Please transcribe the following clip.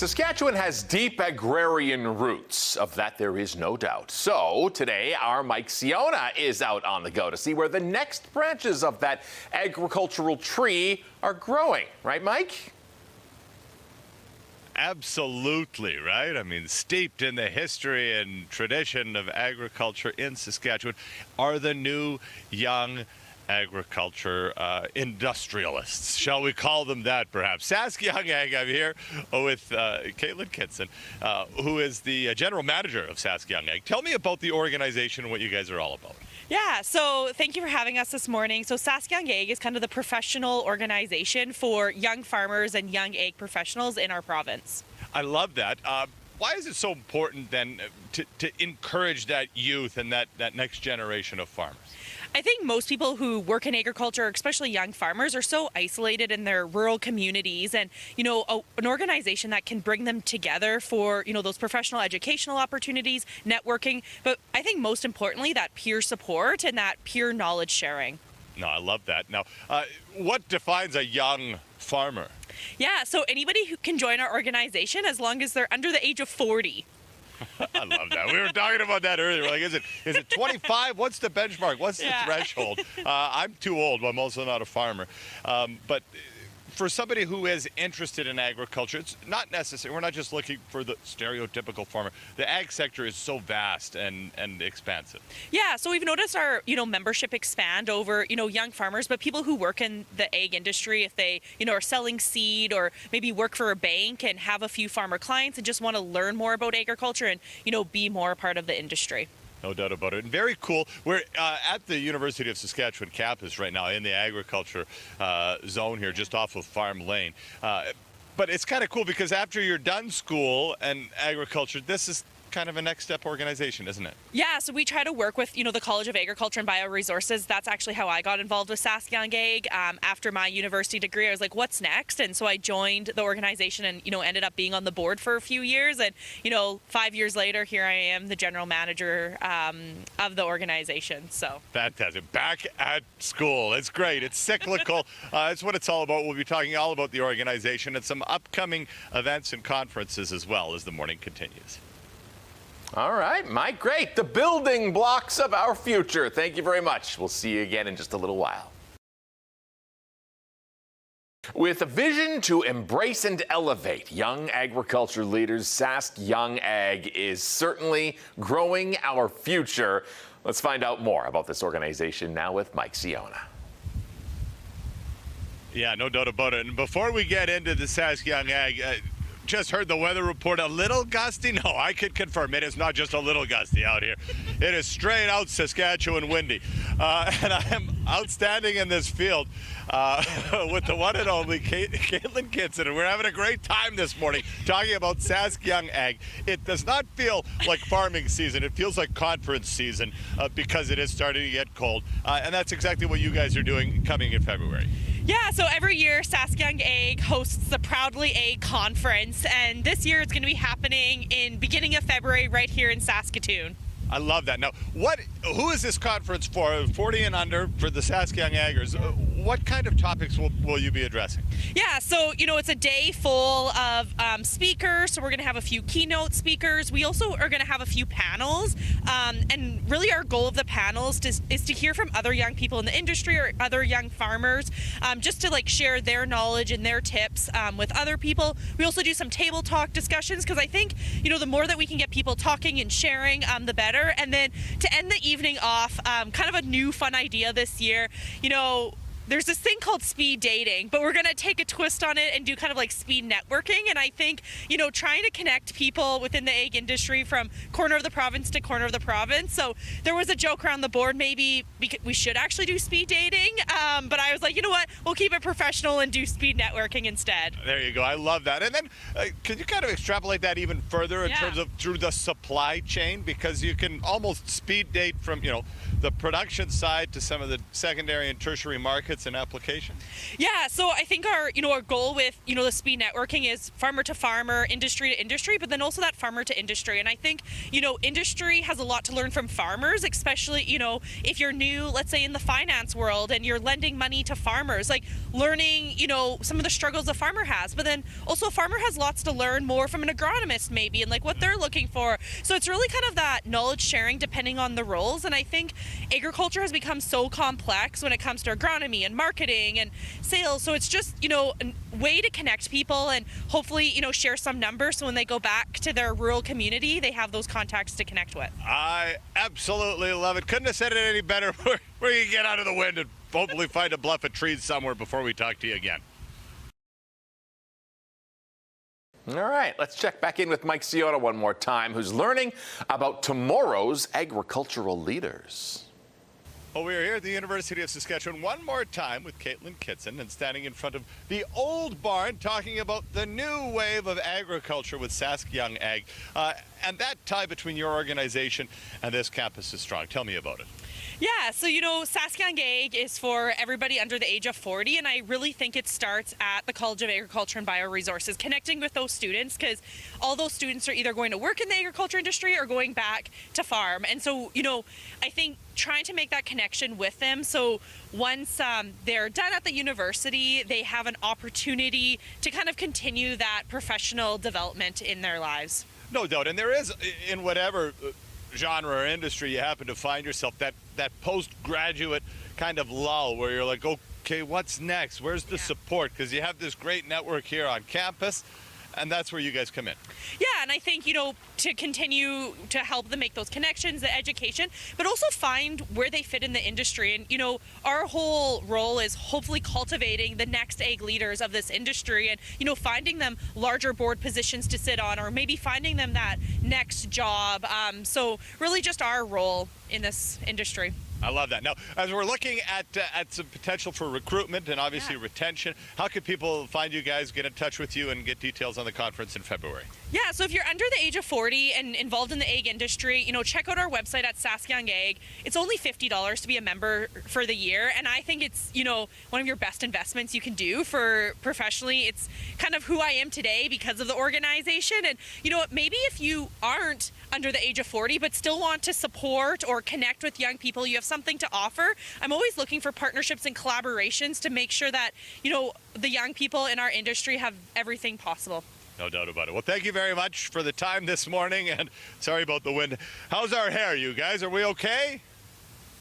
Saskatchewan has deep agrarian roots. Of that, there is no doubt. So today, our Mike Ciona is out on the go to see where the next branches of that agricultural tree are growing. Right, Mike? Absolutely, right? I mean, steeped in the history and tradition of agriculture in Saskatchewan are the new young agriculture industrialists. Shall we call them that, perhaps? Sask Young Ag, I'm here with Caitlin Kitson, who is the general manager of Sask Young Ag. Tell me about the organization and what you guys are all about. Yeah, so thank you for having us this morning. So Sask Young Ag is kind of the professional organization for young farmers and young ag professionals in our province. I love that. Why is it so important then to encourage that youth and that next generation of farmers? I think most people who work in agriculture, especially young farmers, are so isolated in their rural communities, and an organization that can bring them together for those professional educational opportunities, networking, but I think most importantly that peer support and that peer knowledge sharing. No, I love that. Now, what defines a young farmer? Yeah, so anybody who can join our organization as long as they're under the age of 40. I love that. We were talking about that earlier. We're like, is it 25? What's the benchmark? What's the threshold? I'm too old. I'm also not a farmer. But for somebody who is interested in agriculture, it's not necessary. We're not just looking for the stereotypical farmer. The ag sector is so vast and expansive. Yeah, so we've noticed our membership expand over young farmers, but people who work in the ag industry, if they are selling seed or maybe work for a bank and have a few farmer clients and just want to learn more about agriculture and be more a part of the industry. No doubt about it. And very cool. We're at the University of Saskatchewan campus right now in the agriculture zone here, just off of Farm Lane. But it's kind of cool because after you're done school and agriculture, this is kind of a next step organization, isn't it? Yeah, so we try to work with the College of Agriculture and Bioresources. That's actually how I got involved with Sask Young Ag. After my university degree, I was like, what's next? And so I joined the organization and ended up being on the board for a few years, and 5 years later here I am the general manager of the organization. So fantastic. Back at school. It's great. It's cyclical. That's what it's all about. We'll be talking all about the organization and some upcoming events and conferences as well as the morning continues. All right, Mike, great. The building blocks of our future. Thank you very much. We'll see you again in just a little while. With a vision to embrace and elevate young agriculture leaders, Sask Young Ag is certainly growing our future. Let's find out more about this organization now with Mike Ciona. Yeah, no doubt about it. And before we get into the Sask Young Ag, just heard the weather report, a little gusty. No, I could confirm it is not just a little gusty out here. It is straight out Saskatchewan windy. And I am outstanding in this field with the one and only Caitlin Kitson. And we're having a great time this morning talking about Sask Young Ag. It does not feel like farming season. It feels like conference season because it is starting to get cold. And that's exactly what you guys are doing coming in February. Yeah, so every year Sask Young Ag hosts the Proudly Ag Conference, and this year it's going to be happening in beginning of February right here in Saskatoon. I love that. Now, who is this conference for? 40 and under for the Sask Young Aggers. What kind of topics will you be addressing? Yeah, so it's a day full of speakers. So we're going to have a few keynote speakers. We also are going to have a few panels, and really our goal of the panels is to hear from other young people in the industry or other young farmers, just to share their knowledge and their tips with other people. We also do some table talk discussions because I think the more that we can get people talking and sharing, the better. And then to end the evening off, kind of a new fun idea this year, there's this thing called speed dating, but we're going to take a twist on it and do kind of like speed networking. And I think, trying to connect people within the ag industry from corner of the province to corner of the province. So there was a joke around the board, maybe we should actually do speed dating. But I was like, you know what, we'll keep it professional and do speed networking instead. There you go. I love that. And then can you kind of extrapolate that even further in terms of through the supply chain? Because you can almost speed date from, the production side to some of the secondary and tertiary markets. it's an application? Yeah, so I think our goal with, the speed networking is farmer to farmer, industry to industry, but then also that farmer to industry. And I think, industry has a lot to learn from farmers, especially, if you're new, let's say in the finance world and you're lending money to farmers, like learning, some of the struggles a farmer has. But then also a farmer has lots to learn more from an agronomist maybe and like what they're looking for. So it's really kind of that knowledge sharing depending on the roles. And I think agriculture has become so complex when it comes to agronomy and marketing and sales. So it's just, a way to connect people and hopefully, share some numbers so when they go back to their rural community, they have those contacts to connect with. I absolutely love it. Couldn't have said it any better. Where you get out of the wind and hopefully find a bluff of trees somewhere before we talk to you again. All right, let's check back in with Mike Ciona one more time, who's learning about tomorrow's agricultural leaders. Well, we are here at the University of Saskatchewan one more time with Caitlin Kitson and standing in front of the old barn talking about the new wave of agriculture with Sask Young Ag. And that tie between your organization and this campus is strong. Tell me about it. Yeah, so Sask Young Ag is for everybody under the age of 40, and I really think it starts at the College of Agriculture and Bioresources, connecting with those students, because all those students are either going to work in the agriculture industry or going back to farm. And so, I think trying to make that connection with them, so once they're done at the university, they have an opportunity to kind of continue that professional development in their lives. No doubt, and there is, in whatever genre or industry you happen to find yourself, that postgraduate kind of lull where you're like, okay, what's next? Where's the support? Because you have this great network here on campus, and that's where you guys come in. Yeah, and I think, to continue to help them make those connections, the education, but also find where they fit in the industry. And, our whole role is hopefully cultivating the next ag leaders of this industry and, finding them larger board positions to sit on, or maybe finding them that next job. So really just our role in this industry. I love that. Now, as we're looking at some potential for recruitment and obviously retention, how can people find you guys, get in touch with you, and get details on the conference in February? Yeah, so if you're under the age of 40 and involved in the ag industry, check out our website at Sask Young Ag. It's only $50 to be a member for the year, and I think it's, one of your best investments you can do for professionally. It's kind of who I am today because of the organization. And maybe if you aren't under the age of 40 but still want to support or connect with young people, you have something to offer. I'm always looking for partnerships and collaborations to make sure that, the young people in our industry have everything possible. No doubt about it. Well, thank you very much for the time this morning, and sorry about the wind. How's our hair, you guys? Are we okay?